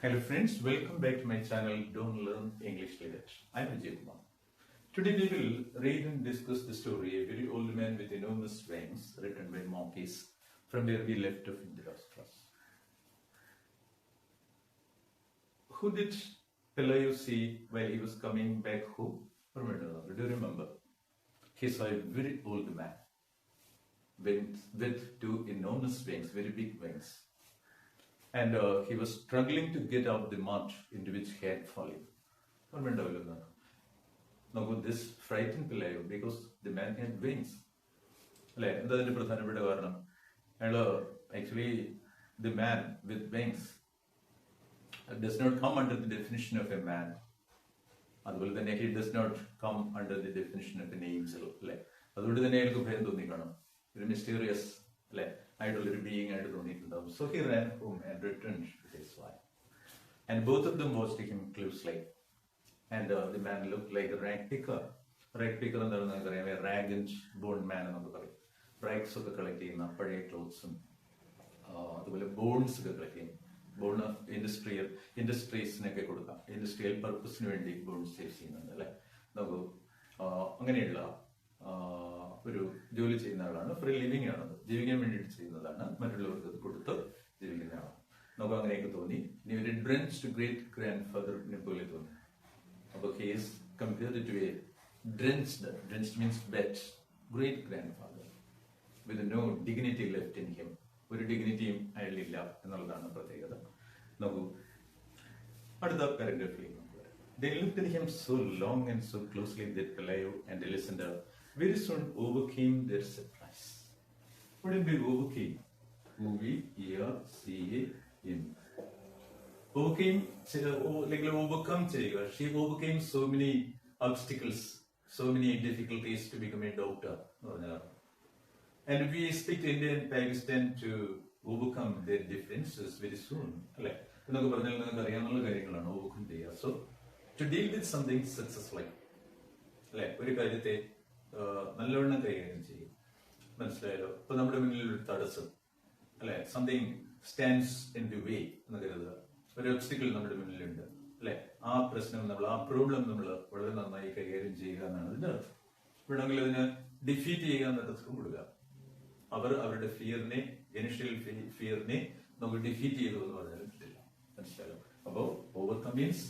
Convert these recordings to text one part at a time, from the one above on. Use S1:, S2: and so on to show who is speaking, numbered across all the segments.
S1: Hello friends, welcome back to my channel Don't Learn English Language. I'm Vijay Kumar. Today we will read and discuss the story A Very Old Man with Enormous Wings, written by Monkeys, from where we left off in the last class. Who did Pelayo see while he was coming back home? Do you remember? He saw a very old man with two enormous wings, very big wings. And he was struggling to get out the mud into which he had fallen. Now, this frightened Pelayo because the man had wings. Actually, the man with wings does not come under the definition of a man. He does not come under the definition of an angel. A mysterious being. So he ran home and returned to his wife. And both of them watched him closely. And the man looked like a rag picker. Rag picker is a rag and bone man. Rags of the collecting, clothes, bones bone industrial industries, industrial purpose, bones. ഒരു ജോലി ചെയ്യുന്ന ആളാണ്, free living ആണത്, ജീവിക്കാൻ വേണ്ടിയിട്ട് ചെയ്യുന്നതാണ്, മറ്റുള്ളവർക്ക് അത് കൊടുത്ത് ജീവിക്കുന്നതാണ്. നമുക്ക് അങ്ങനെയൊക്കെ തോന്നി. ഇനി ഒരു ഡ്രെഞ്ച്ഡ് ഗ്രേറ്റ് ഗ്രാൻഡ് ഫാദറിനെ പോലെ തോന്നി. അപ്പോൾ he is compared to a drenched means wet great grandfather with no dignity left in him. ഒരു ഡിഗ്നിറ്റിയും അയാളില്ല എന്നുള്ളതാണ് പ്രത്യേകത. നോക്കൂ, അടുത്ത പാരഗ്രാഫിൽ They looked at him so long and so closely that Pelayo and Elisenda very soon overcame their surprise. What did they overcame? O-V-E-R-C-A-M. Overcame, overcome. She overcame so many obstacles, so many difficulties to become a doctor. And we expect India and Pakistan to overcome their differences very soon. So, to deal with something successfully, ഒരു കാര്യത്തെ നല്ലവണ്ണം കൈകാര്യം ചെയ്യും. മനസ്സിലായല്ലോ? ഇപ്പൊ നമ്മുടെ മുന്നിൽ ഒരു തടസ്സം, അല്ലെ, something stands in the way എന്ന് കരുതുക. ഒരു ഒബ്സ്റ്റിക്കിൾ നമ്മുടെ മുന്നിലുണ്ട്, അല്ലെ, ആ പ്രശ്നം ആ പ്രോബ്ലം നമ്മൾ വളരെ നന്നായി കൈകാര്യം ചെയ്യുക എന്നാണ് ഇതിന്റെ അർത്ഥം. വേണമെങ്കിൽ അതിന് ഡിഫീറ്റ് ചെയ്യുക എന്ന അർത്ഥം കൊടുക്കുക. അവരുടെ ഫിയറിനെ, ഇനിഷ്യൽ ഫിയറിനെ നമുക്ക് ഡിഫീറ്റ് ചെയ്തു എന്ന് പറഞ്ഞാലും പറ്റില്ല. മനസ്സിലായോ? അപ്പോ overcome means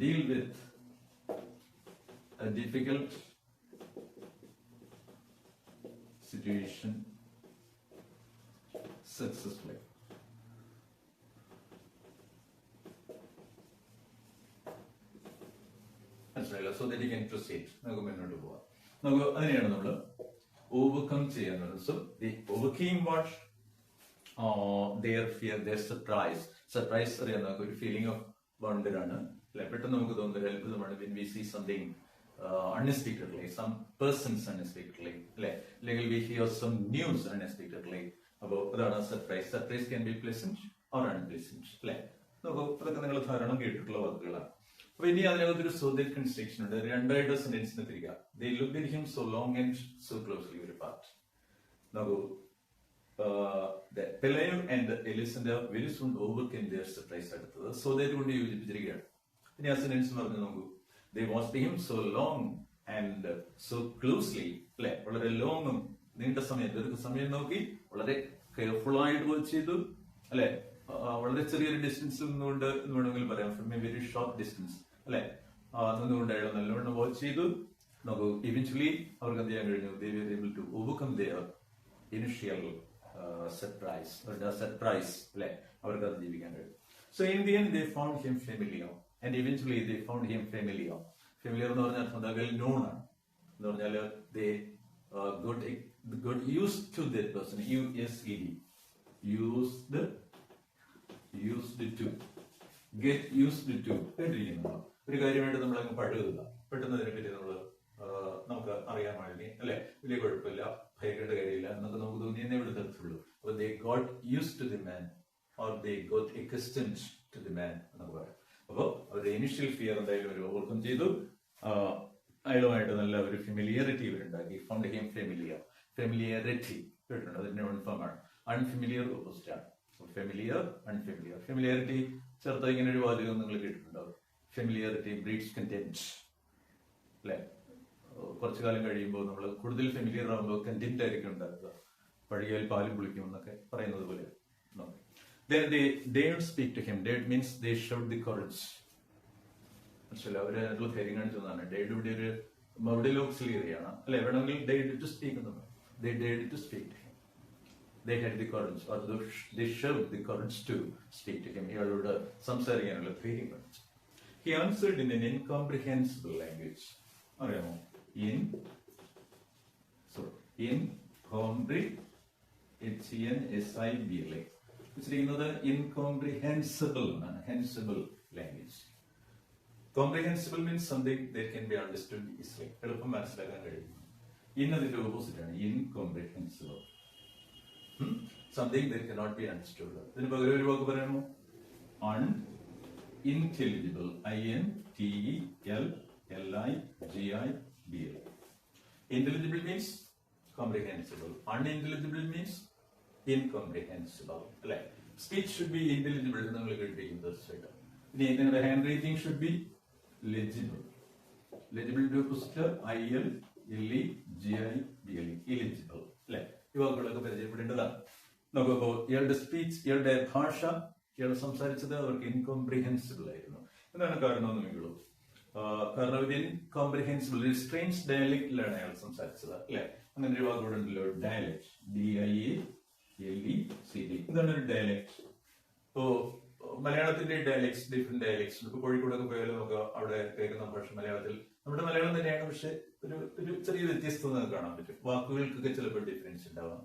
S1: deal with a difficult situation successfully. So that you can proceed. അതിനെയാണ് നമ്മൾ ഓവർകം ചെയ്യുന്നത്. So they overcame what? Their fear, their surprise. Surprise അറിയാം, ഒരു ഫീലിംഗ് ഓഫ് വണ്ടർ ആണ്. പെട്ടെന്ന് നമുക്ക് തോന്നുന്ന അത്ഭുതമാണ് when we see something unexpectedly, some persons unexpectedly, അല്ലെങ്കിൽ we hear some news unexpectedly. അപ്പോൾ അതാണ് surprise. Surprise can be pleasant or unpleasant, അല്ലെ? അതൊക്കെ നിങ്ങൾ ധാരാളം കേട്ടിട്ടുള്ള വാക്കുകളാണ്. അപ്പൊ ഇനി അതിനകത്തൊരു സോദൽ കൺസ്ട്രക്ഷൻ ഉണ്ട്. രണ്ടായിട്ട് സെന്റൻസിനെ തിരിക്കുക. They looked at him so long and so closely, ഒരു പാർട്ട്. നോക്കൂ, Pelayo and Elisenda very soon overcame their surprise. അടുത്തത് സോദൽ കൊണ്ട് യോജിപ്പിച്ചിരിക്കുകയാണ്. ഇനി ആ സെന്റൻസ് പറഞ്ഞു നോക്കൂ. They watched him so long and so closely, അല്ലെ, വളരെ ലോങ്ങും നീണ്ട സമയം, ദീർഘസമയം നോക്കി വളരെ കെയർഫുൾ ആയിട്ട് വാച്ച് ചെയ്തു, അല്ലെ, വളരെ ചെറിയൊരു ഡിസ്റ്റൻസിൽ നിന്നുകൊണ്ട് എന്ന് വേണമെങ്കിൽ പറയാം, from A very short distance, അല്ലെ, നിന്നുകൊണ്ട് അയാൾ നല്ലവണ്ണം വാച്ച് ചെയ്തു. നോക്കൂ, ഇവൻച്വലി അവർക്ക് എന്ത് ചെയ്യാൻ കഴിഞ്ഞു? They were able to overcome their initial surprise, അല്ലെ, അവർക്ക് അത് ജീവിക്കാൻ കഴിഞ്ഞു. So in the end they found him familiar. And eventually they found him familiar. Familiar എന്ന് പറഞ്ഞാൽ well known ആണ് എന്ന് പറഞ്ഞാൽ they got used to that person. U-S-E-D. Used to. Get used to. കേട്ടിരിക്കുന്നു. ഒരു കാര്യമായിട്ട് നമ്മൾ അങ്ങ് പഴകുക. പെട്ടെന്ന് അതിനെപ്പറ്റി നമുക്ക് അറിയാൻ വേണ്ടി, അല്ലെ, വലിയ കുഴപ്പമില്ല, ഭയക്കേണ്ട കാര്യമില്ല എന്നൊക്കെ നമുക്ക് തോന്നിയെന്നേ ഇവിടെ തരത്തുള്ളൂ. അപ്പൊ they got used to the man or they got accustomed to the man എന്നൊക്കെ പറയാം. അപ്പോൾ അവരുടെ ഇനിഷ്യൽ ഫിയർ എന്തായാലും അവർ ഓവർകം ചെയ്തു. അയാളുമായിട്ട് നല്ല ഒരു ഫെമിലിയറിറ്റി ഇവരുണ്ടാക്കി. ഫൗണ്ട് ഹിം ഫെമിലിയറിറ്റി കേട്ടിട്ടുണ്ട്. അതിന്റെ കൺഫേം ആണ്. അൺഫെമിലിയർ ഓപ്പോസിറ്റ് ആണ്. Familiar, unfamiliar. ഫെമിലിയാരിറ്റി ചേർത്ത ഇങ്ങനെ ഒരു വാചകം നിങ്ങൾ കേട്ടിട്ടുണ്ടാവും. Familiarity breeds content. അല്ലെ, കുറച്ചു കാലം കഴിയുമ്പോൾ നമ്മൾ കൂടുതൽ ഫെമിലിയർ ആകുമ്പോൾ കണ്ടെന്റ് ആയിരിക്കും ഉണ്ടാക്കുക. പഴകിയാൽ പാലും പുളിക്കും എന്നൊക്കെ പറയുന്നത് പോലെ. Then they dared speak to him. Dared means they showed the courage. മനസ്സിലായി, അവര് അതിനുള്ള ധൈര്യം കാണിച്ചതാണ്. ഡേഡ് ഇവിടെ ഒരു മൗഡിലോക്സിലിയാണ് അല്ലെ, വേണമെങ്കിൽ ഡേഡ് ടു സ്പീക്ക് എന്ന് പറയും. They dared to speak to him. They had the courage, or they showed the courage to speak to him. ഇയാളോട് സംസാരിക്കാനുള്ള ധൈര്യം കാണിച്ചു. He answered in an incomprehensible language. അറിയാമോ? incomprehensible. വെച്ചിരിക്കുന്നത് incomprehensible ആണ്. Hensible language. Comprehensible means something that can be understood easily. എളുപ്പം മനസ്സിലാക്കാൻ കഴിയും. അതിന്റെ ഓപ്പോസിറ്റ് ആണ് incomprehensible. Something that cannot be understood. ഇതിന് പകരം ഒരു വാക്ക് പറയാമോ? unintelligible. INTELLIGIBLE. Intelligible means comprehensible. Unintelligible means incomprehensible. അല്ലെ, സ്പീച്ച് ഷുഡ് ബി ഇന്റലിജിബിൾ എന്ന് നമ്മൾ കേട്ടിരിക്കുന്നത് തീർച്ചയായിട്ടും. ഇനി നിങ്ങളുടെ hand writing should be legible. ലെജിബിളിന്റെ ഓപ്പോസിറ്റ് ILLEGIBLE. ഇലെജിബിൾ. അല്ലെ, ഈ വാക്കുകളൊക്കെ പരിചയപ്പെടേണ്ടതാണ്. നോക്കുമ്പോ ഇയാളുടെ സ്പീച്ച്, ഇയാളുടെ ഭാഷ, ഇയാൾ സംസാരിച്ചത് അവർക്ക് ഇൻകോംപ്രിഹെൻസിബിൾ ആയിരുന്നു. എന്താണ് കാരണം എന്ന് നിങ്ങളൂ? കാരണം ഇത് ഇൻകോംപ്രിഹെൻസിബിൾ, ഒരു സ്ട്രേഞ്ച് ഡയലക്റ്റിലാണ് അയാൾ സംസാരിച്ചത്. അല്ലെ, അങ്ങനെ ഒരു വാക്കുകൂടെ ഉണ്ടല്ലോ, ഡയലക്ട്. DIALECT. എന്താണ് ഒരു ഡയലക്ട്? ഇപ്പോ മലയാളത്തിന്റെ ഡയലക്ട്സ്, ഡിഫറെന്റ് ഡയലക്ട്സ്. ഇപ്പൊ കോഴിക്കോടൊക്കെ പോയാലും നമുക്ക് അവിടെ കേൾക്കുന്ന ഭാഷ മലയാളത്തിൽ നമ്മുടെ മലയാളം തന്നെയാണ്, പക്ഷെ ഒരു ചെറിയ വ്യത്യസ്തത നമുക്ക് കാണാൻ പറ്റും. വാക്കുകൾക്കൊക്കെ ചിലപ്പോൾ ഡിഫറൻസ് ഉണ്ടാവാം.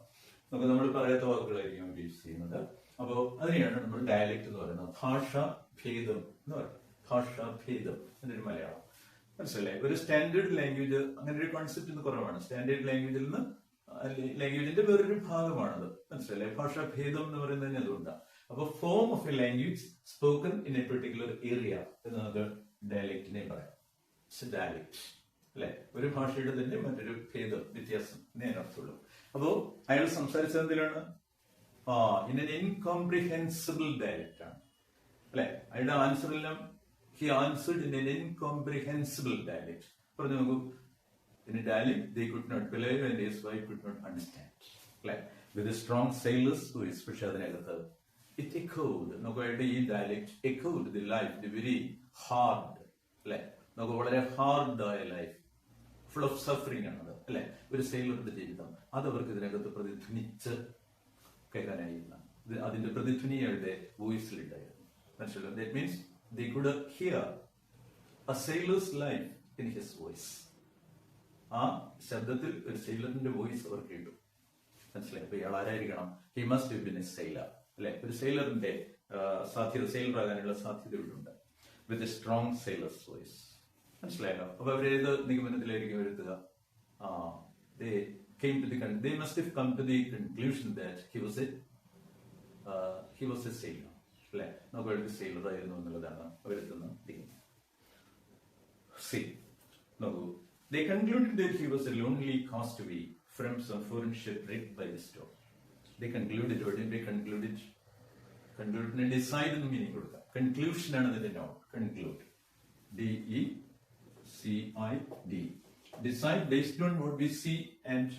S1: നമുക്ക് നമ്മൾ പറയാത്ത വാക്കുകളായിരിക്കും അവർ യൂസ് ചെയ്യുന്നത്. അപ്പോ അതിനെയാണ് നമ്മൾ ഡയലക്ട് എന്ന് പറയുന്നത്. ഭാഷാഭേദം എന്ന് പറയുന്നത്. ഭാഷാഭേദം എന്നൊരു മലയാളം. മനസ്സിലായി? ഒരു സ്റ്റാൻഡേർഡ് ലാംഗ്വേജ്, അങ്ങനെ ഒരു കോൺസെപ്റ്റ് ഇന്ന് കുറവാണ്. സ്റ്റാൻഡേർഡ് ലാംഗ്വേജിൽ നിന്ന് ലാംഗ്വേജിന്റെ വേറൊരു ഭാഗമാണത്. മനസ്സിലായി? ഭാഷാഭേദം എന്ന് പറയുന്നത് അതുകൊണ്ടാണ്. അപ്പൊ form of A language spoken in A particular area എന്ന് നമുക്ക് ഡയലക്റ്റിനെ പറയാം. ഡയലക്ട്. അല്ലെ, ഒരു ഭാഷയുടെ തന്നെ മറ്റൊരു ഭേദം, വ്യത്യാസം എന്നതിനർത്ഥമുള്ളൂ. അപ്പോ അയാൾ സംസാരിച്ചത് എന്തിലാണ്? ഇൻ എൻ ഇൻകോംപ്രിഹെൻസിബിൾ ഡയലക്റ്റ് ആണ്. അല്ലെ, അയാളുടെ ആൻസർ എല്ലാം he answered in an incomprehensible dialect. പറഞ്ഞു നോക്കൂ, in a dialect they could not believe and his wife could not understand. Like with a strong sailor's voice, പക്ഷെ അതിനകത്ത് it echoed. നമുക്ക് അയാളുടെ ഈ dialect echoed the life, the very hard. അല്ലെ, നമുക്ക് വളരെ ഹാർഡായ ലൈഫ്, ഫുൾ ഓഫ് സഫറിംഗ് ആണത്. അല്ലെ, ഒരു സെയിലറുടെ ജീവിതം അത് അവർക്ക് ഇതിനകത്ത് പ്രതിധ്വനിച്ച് കേൾക്കാനായിരുന്നു. അതിന്റെ പ്രതിധ്വനി അയാളുടെ വോയിസിലുണ്ടായിരുന്നു. മനസ്സിലായോ? That means they could hear a sailor's life in his voice. ആ ശബ്ദത്തിൽ ഒരു സെയിലറിന്റെ വോയിസ് അവർ കേട്ടു. മനസ്സിലായി? അപ്പൊ ഇയാൾ ആരായിരിക്കണം? he must have been a sailor. അല്ലെ, ഒരു സെയിലറിന്റെ സാധ്യത, സെയിലർ ആകാനുള്ള സാധ്യതകളുണ്ട്. with a strong sailor's voice. മനസ്സിലായല്ലോ? അപ്പൊ അവരേത് നിഗമനത്തിലായിരിക്കും വരുത്തുക? they must have come to the conclusion that he was a sailor. അല്ലെ, നമുക്ക് ഒരു സെയിലർ ആയിരുന്നു എന്നുള്ളതാണ് അവരെത്തുന്ന തിങ്. നോക്കൂ, they concluded that he was a lonely castaway from some foreign ship wrecked by the storm. They concluded, or did they concluded? Conclude, decide എന്ന് meaning കൊടുക്കാം. Conclusion ആണ് ഇതിന്റെ non. Conclude, DECID. Decide based on what we see and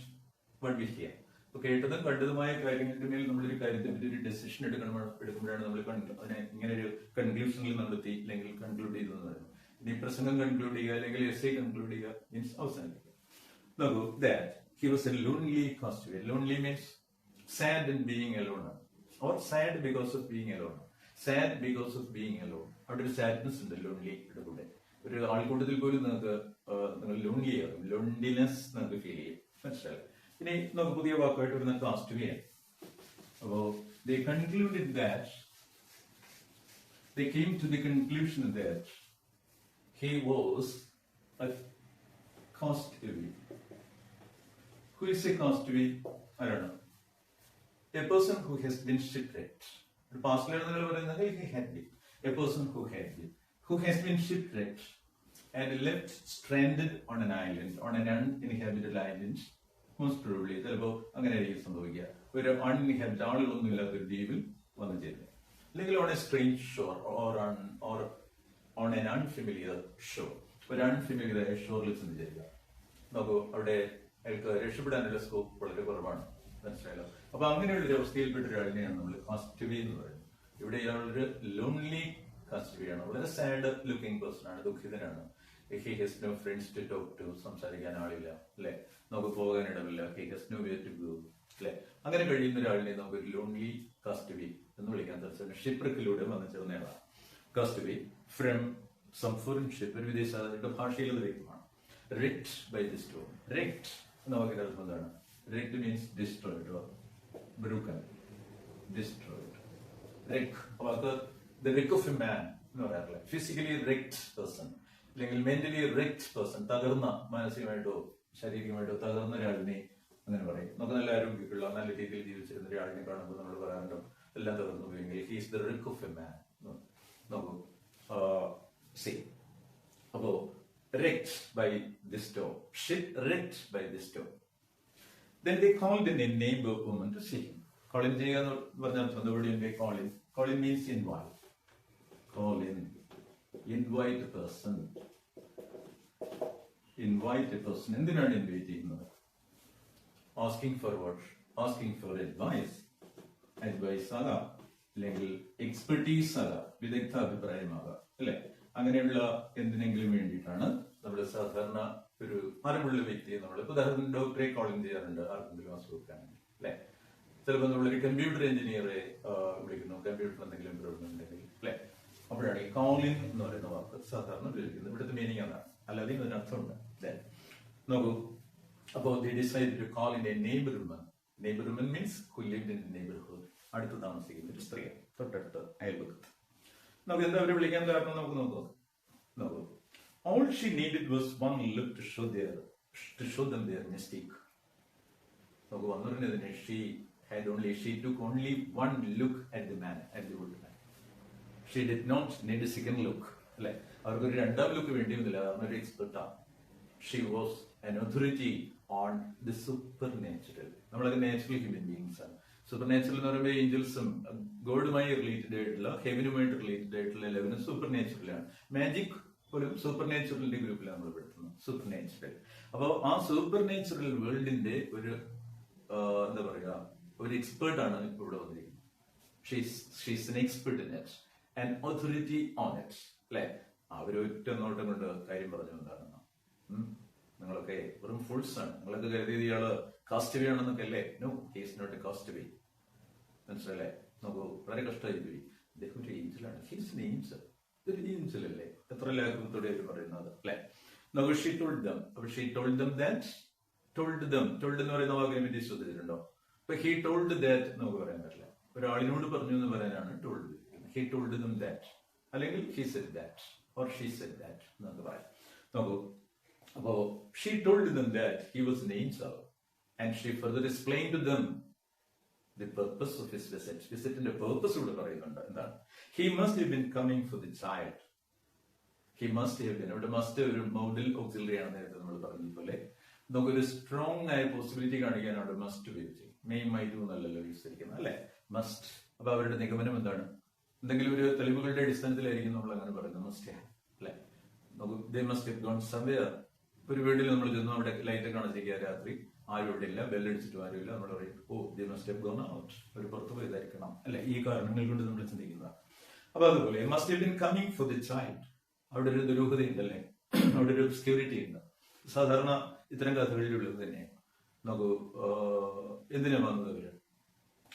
S1: what we hear. ഇപ്പൊ കേട്ടതും കണ്ടതുമായ കാര്യങ്ങൾക്ക് മേൽ നമ്മളൊരു കാര്യത്തെ പറ്റി ഒരു ഡെസിഷൻ എടുക്കുമ്പോഴാണ് നമ്മൾ അതിനെ ഇങ്ങനെ ഒരു കൺക്ലൂഷനിൽ നമ്മൾ എത്തി, അല്ലെങ്കിൽ കൺക്ലൂഡ് ചെയ്തു എന്ന് പറയുന്നത്. ഇനി പ്രസംഗം കൺക്ലൂഡ് ചെയ്യുക അല്ലെങ്കിൽ എസ്സേ കൺക്ലൂഡ് ചെയ്യുക മീൻസ് അവസാനിപ്പിക്കുക. നോക്കൂ, that he was a lonely castaway. Lonely means sad and being alone, or sad because of being alone. Sad because of being alone. അവിടെ ഒരു സാഡ്നെസ് ഉണ്ട് ലോൺലിയുടെ കൂടെ. ഒരു ആൾക്കൂട്ടത്തിൽ പോലും നിങ്ങൾക്ക് നിങ്ങൾ ലോൺലി ആകും, ലോൺലിനെസ് നിങ്ങൾക്ക് ഫീൽ ചെയ്യും. മനസ്സിലായി? ഇനി നമുക്ക് പുതിയ വാക്കായിട്ട് വരുന്ന കാസ്റ്റവേ. അപ്പോ they concluded that, they came to the conclusion that he was a castaway. Who is a castaway? I don't know. A person who has been shipwrecked. പാസ്റ്റിലാണ് പറയുന്നത് he had been. A person who has been shipwrecked and left stranded on an island, on an uninhabited island. Most probably ചിലപ്പോ അങ്ങനെയായിരിക്കും സംഭവിക്കുക. ഒരു uninhabited, ആളുകളൊന്നും ഇല്ലാത്ത ഒരു ദ്വീപിൽ വന്നു ചേരുന്നത്. അല്ലെങ്കിൽ on a strange shore or on an unfamiliar shore, ഒരു അൺഫെമിലിയർ ഷോറിൽ ചെന്ന് ചേരുക. നോക്കൂ, അവിടെ അയാൾക്ക് രക്ഷപ്പെടാനുള്ള സ്കോപ്പ് വളരെ കുറവാണ്. മനസ്സിലായല്ലോ? അപ്പൊ അങ്ങനെയുള്ള ഒരു അവസ്ഥയിൽപ്പെട്ട ഒരാളിനെയാണ് നമ്മൾ കാസ്റ്റവേ എന്ന് പറയുന്നത്. ഇവിടെ ഇയാളൊരു ലോൺലി കാസ്റ്റവേയാണ്. വളരെ സാഡ് ലുക്കിംഗ് പേഴ്സൺ ആണ്, ദുഃഖിതനാണ്. He has no friends to talk to, സംസാരിക്കാൻ ആളില്ല, അല്ലെ? നമുക്ക് പോകാൻ ഇടമില്ല. He has no way to go, അല്ലെ? അങ്ങനെ കഴിയുന്ന ഒരാളിനെ നമുക്ക് ഒരു ലോൺലി കാസ്റ്റവേ എന്ന് വിളിക്കാൻ തീർച്ചയായും. ഷിപ്രിക്കിലൂടെ വന്നു ചേർന്നതാണ് castaway from some foreign ship, ഒരു വിദേശ ഭാഷയിൽ വ്യക്തമാണ്. Wrecked by the storm. Wrecked എന്ന് വാക്കിന്റെ അർത്ഥം എന്താണ്? Wrecked means destroyed or broken, destroyed. Wreck, the wreck of a man എന്ന് പറയാറില്ല. ഫിസിക്കലി wrecked person, അല്ലെങ്കിൽ mentally wrecked person, തകർന്ന, മാനസികമായിട്ടോ ശാരീരികമായിട്ടോ തകർന്ന ഒരാളിനെ അങ്ങനെ പറയും. നമുക്ക് നല്ല ആരോഗ്യമുള്ള, നല്ല രീതിയിൽ ജീവിച്ചിരുന്ന ഒരാളിനെ കാണുമ്പോൾ നമ്മൾ പറയാറുണ്ടോ, എല്ലാം തകർന്നു പോയെങ്കിൽ he is the wreck of a man. നോക്കൂ, അപ്പോ wrecked by the storm, shipwrecked by the storm. Then they called in a neighbor woman to see him. Call in ചെയ്യുക എന്ന് പറഞ്ഞാൽ call in. Call in means invite. Call in. Invite a person. Invite a person. എന്തിനാണ് invite ചെയ്യുന്നത്? Asking for what? Asking for advice. Advice ആകാം, അല്ലെങ്കിൽ expertise ആകാം, വിദഗ്ധ അഭിപ്രായമാകാം, അല്ലെ? അങ്ങനെയുള്ള എന്തിനെങ്കിലും വേണ്ടിയിട്ടാണ് നമ്മൾ സാധാരണ ഒരു അറിവുള്ള വ്യക്തിയെ നമ്മൾ ഉദാഹരണം ഡോക്ടറെ കോളിംഗ് ചെയ്യാറുണ്ട് ആർക്കെങ്കിലും അസുഖക്കാണെങ്കിൽ, അല്ലെ? ചിലപ്പോൾ നമ്മളൊരു കമ്പ്യൂട്ടർ എഞ്ചിനീയറെ വിളിക്കുന്നു, കമ്പ്യൂട്ടർ എന്തെങ്കിലും പ്രോബ്ലം ഉണ്ടെങ്കിൽ, അല്ലെ? അപ്പോഴാണ് ഈ കോളിംഗ് എന്ന് പറയുന്ന വാക്ക് സാധാരണ ഉപയോഗിക്കുന്നത്. ഇവിടുത്തെ മീനിങ് അതാണ്, അല്ലാതെ അതിനർത്ഥമുണ്ട്. നോക്കൂ, അപ്പോൾ they decided to call in a neighbor woman. Neighbor woman means who lived in the neighborhood. അടുത്ത് താമസിക്കുന്ന ഒരു സ്ത്രീ, തൊട്ടടുത്ത് അയൽപക്കത്ത്. നമുക്ക് എന്താ അവരെ വിളിക്കാൻ കാരണം നമുക്ക് നോക്കൂ. All she needed was one look to show them their mistake. നമുക്ക് വന്നിരുന്നതിന് she took only one look at the man, at the old man. She did not need a second look, അല്ലെ? അവർക്കൊരു രണ്ടാം ലുക്ക് വേണ്ടിയൊന്നുമില്ല, അവരൊരു എക്സ്പെർട്ടാണ്. She was an authority on the supernatural. നമ്മളൊക്കെ natural human beings ആണ്. Super natural എന്ന് പറയുമ്പോൾ ഏഞ്ചൽസും ഗോഡുമായി related ആയിട്ടുള്ള, ഹെവനുമായിട്ട് related ആയിട്ടുള്ള എല്ലാവരും സൂപ്പർ നാച്ചുറലാണ്. മാജിക് ഒരു സൂപ്പർ നാച്ചുറലിന്റെ ഗ്രൂപ്പിലാണ് നമ്മൾ പെടുത്തുന്നത്, സൂപ്പർ നാച്ചുറൽ. അപ്പോ ആ സൂപ്പർ നാച്ചുറൽ വേൾഡിന്റെ ഒരു എന്താ പറയുക, ഒരു എക്സ്പേർട്ട് ആണ് ഇപ്പോൾ ഇവിടെ വന്നിരിക്കുന്നത്. She's an expert in it, an authority on it, അല്ലെ? അവരൊറ്റ നോട്ടം കൊണ്ട് കാര്യം പറഞ്ഞു എന്താണെന്ന്. നിങ്ങളൊക്കെ വെറും ഫുൾസ് ആണ്. നിങ്ങളൊക്കെ കരുതിയത് ഇയാള് കാസ്റ്റവേ ആണെന്നൊക്കെ അല്ലേ? No, he is not a castaway. മനസ്സിലല്ലേ? നോക്കൂ, വളരെ കഷ്ടമായി പോയി. അദ്ദേഹം ഒരു ഏഞ്ചലാണ്. He's an angel. ഇതൊരു ഏഞ്ചൽ അല്ലേ? എത്ര ലാഘവത്തോടെ അവർ പറയുന്നത്, അല്ലെ? നോക്കൂ, ഷീ ടോൾഡ് ദം. അപ്പൊ she told them that. Told എന്ന് പറയുന്ന വാക്കിനെ പറ്റി ശ്രദ്ധിച്ചിട്ടുണ്ടോ? അപ്പൊ ഹി ടോൾഡ് ദാറ്റ് നമുക്ക് പറയാൻ പറ്റില്ല. ഒരാളിനോട് പറഞ്ഞു എന്ന് പറയാനാണ് told. He told them that, അല്ലെങ്കിൽ he said that or she said that എന്നൊക്കെ പറയാം. നോക്കൂ, അപ്പോ she told them that he was an angel, and she further explained to them the purpose of his visit. വിസിറ്റിന്റെ purpose കൂടെ പറയുന്നുണ്ട്. എന്താണ്? He must have been coming for the child. He must have been. ഇവിടെ must ഒരു modal auxiliary ആണ്, നേരത്തെ നമ്മൾ പറഞ്ഞതുപോലെ. നമുക്കൊരു സ്ട്രോങ് ആയ പോസിബിലിറ്റി കാണിക്കാൻ അവിടെ മസ്റ്റ് ഉപയോഗിച്ചു. മെയ് ടു എന്നല്ലല്ലോ വിസ്തരിക്കുന്നത്, അല്ലെ? മസ്റ്റ്. അപ്പൊ അവരുടെ നിഗമനം എന്താണ്? എന്തെങ്കിലും ഒരു തെളിവുകളുടെ അടിസ്ഥാനത്തിലായിരിക്കും നമ്മൾ അങ്ങനെ പറയുന്നത്. മസ്റ്റ്, അല്ലെ? നമുക്ക് they must have gone somewhere. ഒരു വീട്ടിൽ നമ്മൾ ചെന്നു, അവിടെ ലൈറ്റ് ഒക്കെ അണച്ചിരിക്കുക, രാത്രി ആരും ഇവിടെ ഇല്ല, ബെല്ലടിച്ചിട്ടും ആരുമില്ല. നമ്മൾ പറയും, ഓ they must have gone out, ഒരു പുറത്തു പോയതായിരിക്കണം, അല്ലെ? ഈ കാരണങ്ങൾ കൊണ്ട് നമ്മൾ ചിന്തിക്കുന്നതാണ്. അപ്പൊ അതുപോലെ must have been coming for the child. അവിടെ ഒരു ദുരൂഹതയുണ്ടല്ലേ, അവിടെ ഒരു ഒബ്സ്ക്യൂരിറ്റി ഉണ്ട്. സാധാരണ ഇത്തരം കഥകളിലുള്ളത് തന്നെയാണ്. നോക്കൂ, എന്തിനാ വന്നത് അവര്?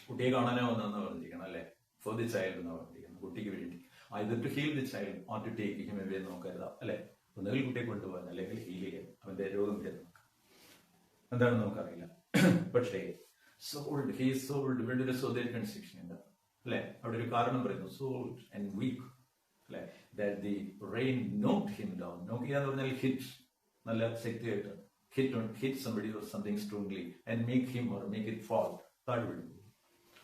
S1: കുട്ടിയെ കാണാനോ വന്നതെന്നാ പറഞ്ഞിരിക്കണം, അല്ലെ? ഫോർ ദി ചൈൽഡ് എന്നാ പറഞ്ഞിരിക്കുന്നത്, കുട്ടിക്ക് വേണ്ടി. either to heal the child or to take him away എന്ന് നമുക്ക് കരുതാം, അല്ലെ? ഒന്നുകിൽ കുട്ടിയെ കൊണ്ടുപോകാൻ, അല്ലെങ്കിൽ ഹീൽ ചെയ്യാൻ, അവന്റെ രോഗം ഭേദമാക്കാൻ. എന്താണെന്ന് നമുക്കറിയില്ല. പക്ഷേ സോൾഡ്, ഹി സോൾഡ്, ഇവിടെ ഒരു സ്വദേശ കൺസ്ട്രക്ഷൻ ഉണ്ട്, അല്ലെ? അവിടെ ഒരു കാരണം പറയുന്നു, സോൾഡ് ആൻഡ് വീക്ക്, അല്ലെ? that the rain knocked him down. നോക്കിയ എന്ന് പറഞ്ഞാൽ ഹിറ്റ്, നല്ല ശക്തിയായിട്ട് hit somebody or something strongly and make him or make it fall, താഴെ വീഴുന്നു.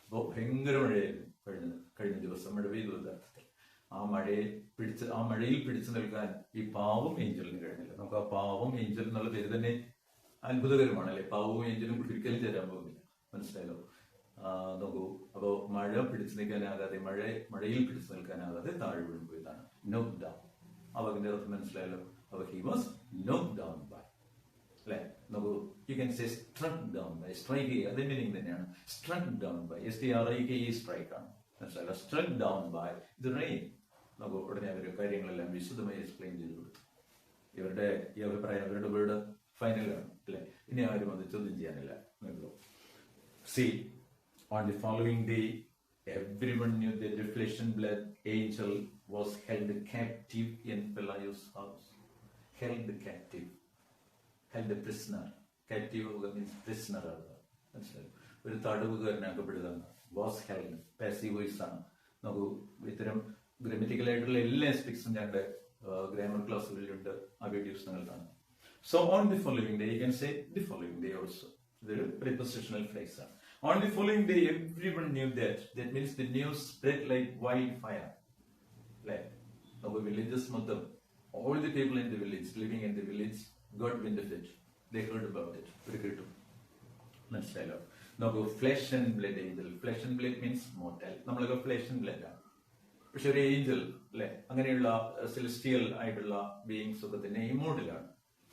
S1: അപ്പോൾ ഭയങ്കര മഴയായിരുന്നു കഴിഞ്ഞ ദിവസം, മഴ പെയ്തു. യഥാർത്ഥത്തിൽ ആ മഴയിൽ പിടിച്ചു നിൽക്കാൻ ഈ പാവം ഏഞ്ചലിന് കഴിഞ്ഞില്ല. നമുക്ക് ആ പാവം ഏഞ്ചൽ എന്നുള്ള പേര് തന്നെ അത്ഭുതകരമാണ്, അല്ലെ? പാവവും ഏഞ്ചലും ഒരിക്കലും ചേരാൻ പോകുന്നില്ല. മനസ്സിലായല്ലോ? നോക്കൂ, അപ്പോ മഴ പിടിച്ചു നിൽക്കാനാകാതെ മഴയിൽ പിടിച്ചു നിൽക്കാനാകാതെ താഴെ വീണ് പോയതാണ് നോക്ക് ഡൗൺ. അവന്റെ അർത്ഥം മനസ്സിലായല്ലോ. അപ്പൊ he was knock down by, അല്ലെ? നോക്കൂ, you can say struck down by. Strike ചെയ്യുക, അതേ മീനിങ് തന്നെയാണ്. Struck down by, STRIKE strike ആണ്, മനസ്സിലായല്ലോ. Struck down by the rain. നോക്കൂ, ഉടനെ അവർ കാര്യങ്ങളെല്ലാം വിശദമായി എക്സ്പ്ലെയിൻ ചെയ്ത് കൊടുത്തു. ഇവരുടെ ഈ അഭിപ്രായം, അവരുടെ വീട് ഫൈനലാണ്, അല്ലെ? ഇനി ആരും അത് ചോദ്യം ചെയ്യാനില്ല. See, on the following day, everyone knew that the flesh and blood angel was held captive in Pelagius' house. Held captive. Held a prisoner. Captive means prisoner. ഒരു തടവുകാരനാക്കപ്പെടുക. വാസ് ഹെൽഡ്, പാസീവ് വോയിസ് ആണ്. നോക്കൂ, ഇത്തരം ഗ്രമറ്റിക്കൽ ആയിട്ടുള്ള എല്ലാ ആസ്പെക്ട്സും ഞങ്ങളുടെ grammar ക്ലാസ്സുകളിലുണ്ട്. ആ videos നിങ്ങൾ കാണാം. So on the following day, U can say the following day also. ഇതൊരു പ്രിപോസിഷണൽ ഫ്രേസ് ആണ്. On the following day, everyone knew that. That means the news spread like wildfire. Like, our villages, all the people in the village, living in the village, got wind of it. They heard about it. മനസ്സിലായല്ലോ. നോക്കൂ, flesh and blood Angel. Flesh and blood means mortal. നമ്മളൊക്കെ flesh and blood ആണ്. പക്ഷെ ഒരു Angel, അല്ലെ, അങ്ങനെയുള്ള celestial ആയിട്ടുള്ള beings ഒക്കെ തന്നെ ഇമോർട്ടലാണ്.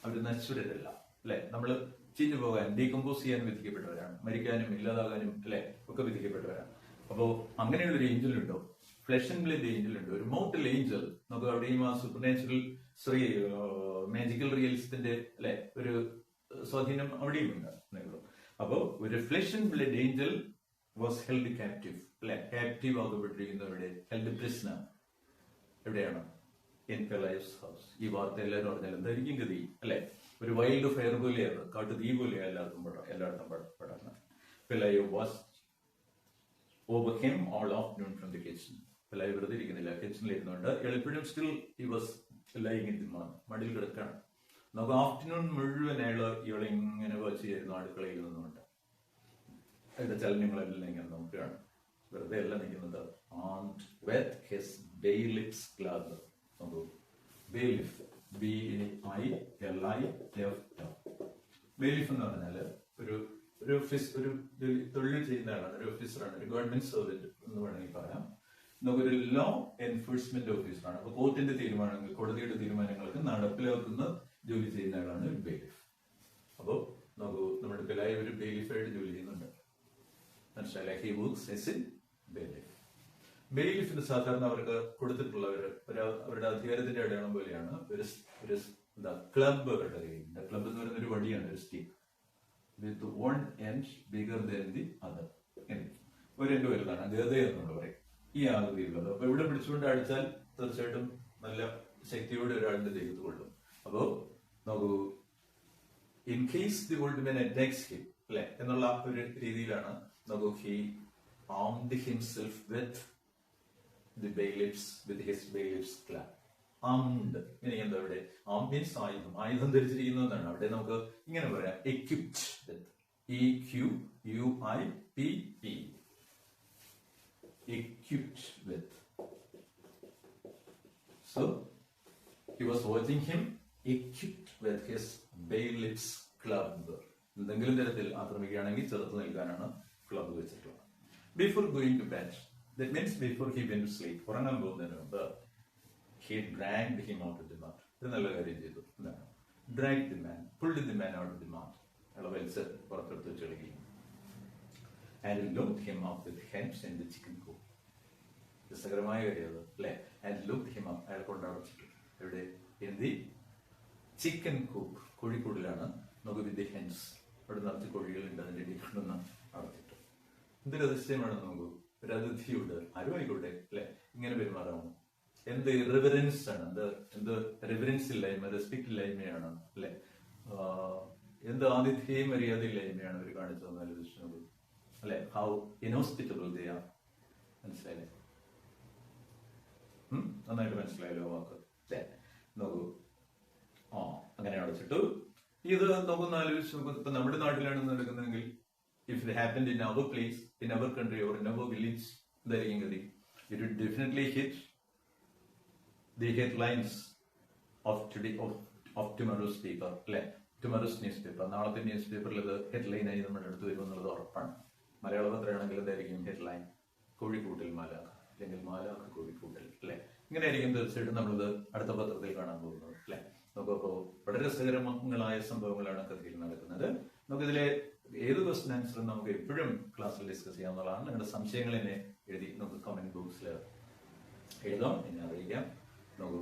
S1: അവർ നശ്വരരല്ല, അല്ലെ? നമ്മള് ചീഞ്ഞു പോകാൻ, ഡീകമ്പോസ് ചെയ്യാൻ വിധിക്കപ്പെട്ടവരാണ്. മരിക്കാനും ഇല്ലാതാകാനും, അല്ലെ, ഒക്കെ വിധിക്കപ്പെട്ടവരാണ്. അപ്പോ അങ്ങനെയുള്ള ഒരു ഏഞ്ചൽ ഉണ്ടോ? ഫ്ലെഷ് ആൻഡ് ബ്ലഡ് ഏഞ്ചൽ ഉണ്ട്, ഒരു മോർട്ടൽ ഏഞ്ചൽ. നമുക്ക് അവിടെയും ആ സൂപ്പർ നാച്ചുറൽ മാജിക്കൽ റിയലിസത്തിന്റെ, അല്ലെ, ഒരു സ്വാധീനം അവിടെയും ഉണ്ട്. അപ്പോ ഒരു flesh and blood angel was held captive, അല്ലെ? കാപ്റ്റീവ് ആക്കപ്പെട്ടിരിക്കുന്നവരുടെ ഹെൽഡ് പ്രിസണർ എവിടെയാണ്? In Pelayo's house. ഈ വാർത്ത എല്ലാവരും പറഞ്ഞാൽ എന്തായിരിക്കും ഗതി, അല്ലെ? ഒരു വൈൽഡ് ഫയർ പോലെയാണ്, കാട്ടു തീ പോലെയാണ് എല്ലായിടത്തും പടർന്ന്. Pelayo was over him all afternoon from the kitchen. Pelayo വെറുതെ ഇരിക്കുന്നില്ല, കിച്ചണിൽ ഇരുന്നുകൊണ്ട്. എപ്പോഴും still he was lying in the മടിയിൽ കിടക്കാണ്. നമുക്ക് ആഫ്റ്റർനൂൺ മുഴുവൻ ഇവളെ ഇങ്ങനെ വച്ച് ചേരുന്നു അടുക്കളയിൽ നിന്നുകൊണ്ട്. അതിന്റെ ചലനങ്ങളെല്ലാം ഇങ്ങനെ നോക്കുകയാണ്. വെറുതെ അല്ല നിൽക്കുന്നത്. And with his bailiff's club. നോക്കൂ, ബെയിലിഫ്, BAILIF. ബെയിലിഫ് എന്ന് പറഞ്ഞാല് ഒരു തൊഴിൽ ചെയ്യുന്ന ആളാണ്, ഒരു ഓഫീസറാണ്, ഒരു ഗവൺമെന്റ് സർവന്റ് എന്ന് വേണമെങ്കിൽ പറയാം. നമുക്കൊരു ലോ എൻഫോഴ്സ്മെന്റ് ഓഫീസറാണ്. അപ്പൊ കോർട്ടിന്റെ തീരുമാനങ്ങൾ, കോടതിയുടെ തീരുമാനങ്ങൾക്ക് നടപ്പിലാക്കുന്ന ജോലി ചെയ്യുന്ന ആളാണ് ഒരു ബെയിലിഫ്. അപ്പോ നോക്കൂ, നമ്മുടെ പിള്ളായി ഒരു ബെയിലിഫായിട്ട് ജോലി ചെയ്യുന്നുണ്ട്, മനസ്സിലായില്ലേ? He works as a bailiff. ബെയിലിഫിന് സാധാരണ അവർക്ക് കൊടുത്തിട്ടുള്ളവര് അവരുടെ അധികാരത്തിന്റെ അടയാളം പോലെയാണ് ഒരു ക്ലബ് അവരുടെ കയ്യിലുണ്ട്. ക്ലബ് എന്ന് പറയുന്ന ഒരു വടിയാണ്, ഒരു stick with one end bigger than the other. ഒരു എൻഡ് വലുതാണ്, ഗതയെന്ന് നമ്മൾ പറയും, ഈ ആകൃതിയുള്ളത്. അപ്പൊ ഇവിടെ പിടിച്ചുകൊണ്ട് അടിച്ചാൽ തീർച്ചയായിട്ടും നല്ല ശക്തിയോടെ ഒരാളിന്റെ ദേഹത്ത് കൊള്ളും. അപ്പോ നോക്കൂ, in case the old man attacks him, അല്ലെ, എന്നുള്ള ഒരു രീതിയിലാണ്. നോക്കൂ, he armed himself with the bailiffs, with his bailiffs club. Armed. ഇനി എന്താ ഇവിടെ? Armed means ആയുധം. ആയുധം ധരിച്ചിരിക്കുന്നതാണ്. അവിടെ നമുക്ക് ഇങ്ങനെ പറയാം, equipped with. EQUIPP. Equipped with. So, he was watching him equipped with his bailiffs club. എന്തെങ്കിലും തരത്തിൽ ആക്രമിക്കുകയാണെങ്കിൽ ചെറുത്ത് നിൽക്കാനാണ് ക്ലബ് വെച്ചിട്ടുള്ളത്. Before going to bed, that means before he went to sleep, ഉറങ്ങാൻ പോകുന്നതിന് മുമ്പ്, he dragged him out of the mud. ഇത് നല്ല കാര്യം ചെയ്തു. എന്താണ്? Dragged the man, pulled the man out of the mud. അയാളെ വലിച്ച് പുറത്തെടുത്ത് ചെളുകി. And looked him up with hens in the chicken coop. രസകരമായ കാര്യം അത്, അല്ലെ? And looked him up, അയാൾ കൊണ്ടടച്ചിട്ടു. എവിടെ? In the chicken coop. കോഴിക്കൂടിലാണ്. നമുക്ക് with the hens. അവിടെ നിറച്ച് കോഴികളുണ്ട്, അതിന്റെ ഇടയിൽ കൊണ്ടൊന്ന് അടച്ചിട്ടു. എന്തൊരു അതിശയമാണെന്ന് നോക്കൂ. ഒരു അതിഥിയോട് ആരും ആയിക്കോട്ടെ, അല്ലെ, ഇങ്ങനെ പെരുമാറാണ്. എന്ത് റിവറൻസ് ആണ്, എന്ത് റിവറൻസ് ഇല്ലായ്മ, റെസ്പെക്ട് ഇല്ലായ്മയാണ്, അല്ലെ? എന്ത് ആതിഥ്യ മര്യാദ ഇല്ലായ്മയാണ് അവർ കാണിച്ചതെന്ന് ആലോചിച്ചു, അല്ലെ? How inhospitable they are. മനസ്സിലായില്ലേ? നന്നായിട്ട് മനസ്സിലായല്ലോ വാക്ക്. നോക്കൂ, അങ്ങനെ അടച്ചിട്ടു. ഇത് നമുക്കൊന്ന് ആലോചിച്ച് നോക്കൂ. ഇപ്പൊ നമ്മുടെ നാട്ടിലാണ് നടക്കുന്നതെങ്കിൽ, if it happened in our place, in our country or in our village, it would definitely hit the headlines of today, of tomorrow's paper, tomorrow's newspaper. നാളത്തെ ന്യൂസ് പേപ്പറിൽ ഇത് ഹെഡ്ലൈനായി നമ്മുടെ അടുത്ത് വരുമെന്നുള്ളത് ഉറപ്പാണ്. മലയാള പത്രമാണെങ്കിൽ എന്തായിരിക്കും ഹെഡ്ലൈൻ, കോഴിക്കൂട്ടിൽ മാലാഖ, അല്ലെങ്കിൽ മാലാഖ കോഴിക്കൂട്ടിൽ, അല്ലെ? ഇങ്ങനെയായിരിക്കും തീർച്ചയായിട്ടും നമ്മളിത് അടുത്ത പത്രത്തിൽ കാണാൻ പോകുന്നത്, അല്ലെ? നമുക്കപ്പോ വളരെ രസകരങ്ങളായ സംഭവങ്ങളാണ് കഥയിൽ നടക്കുന്നത്. നമുക്കിതിലെ ഏത് ക്വസ്റ്റ്യൻ ആൻസറും നമുക്ക് എപ്പോഴും ക്ലാസ്സിൽ ഡിസ്കസ് ചെയ്യാവുന്നതാണ്. നിങ്ങളുടെ സംശയങ്ങൾ എന്നെ എഴുതി നമുക്ക് കമന്റ് ബോക്സിൽ എഴുതാം, എന്നെ അറിയിക്കാം. നമുക്ക്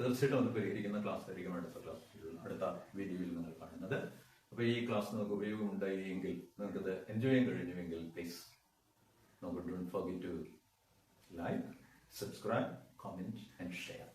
S1: തീർച്ചയായിട്ടും അത് പരിഹരിക്കുന്ന ക്ലാസ് ആയിരിക്കും അടുത്ത വീഡിയോയിൽ നിങ്ങൾ കാണുന്നത്. അപ്പൊ ഈ ക്ലാസ് നിങ്ങൾക്ക് ഉപയോഗമുണ്ടായി എങ്കിൽ, നിങ്ങൾക്കത് എൻജോയ് ചെയ്യാൻ കഴിഞ്ഞുവെങ്കിൽ please don't forget to like, subscribe, comment and share.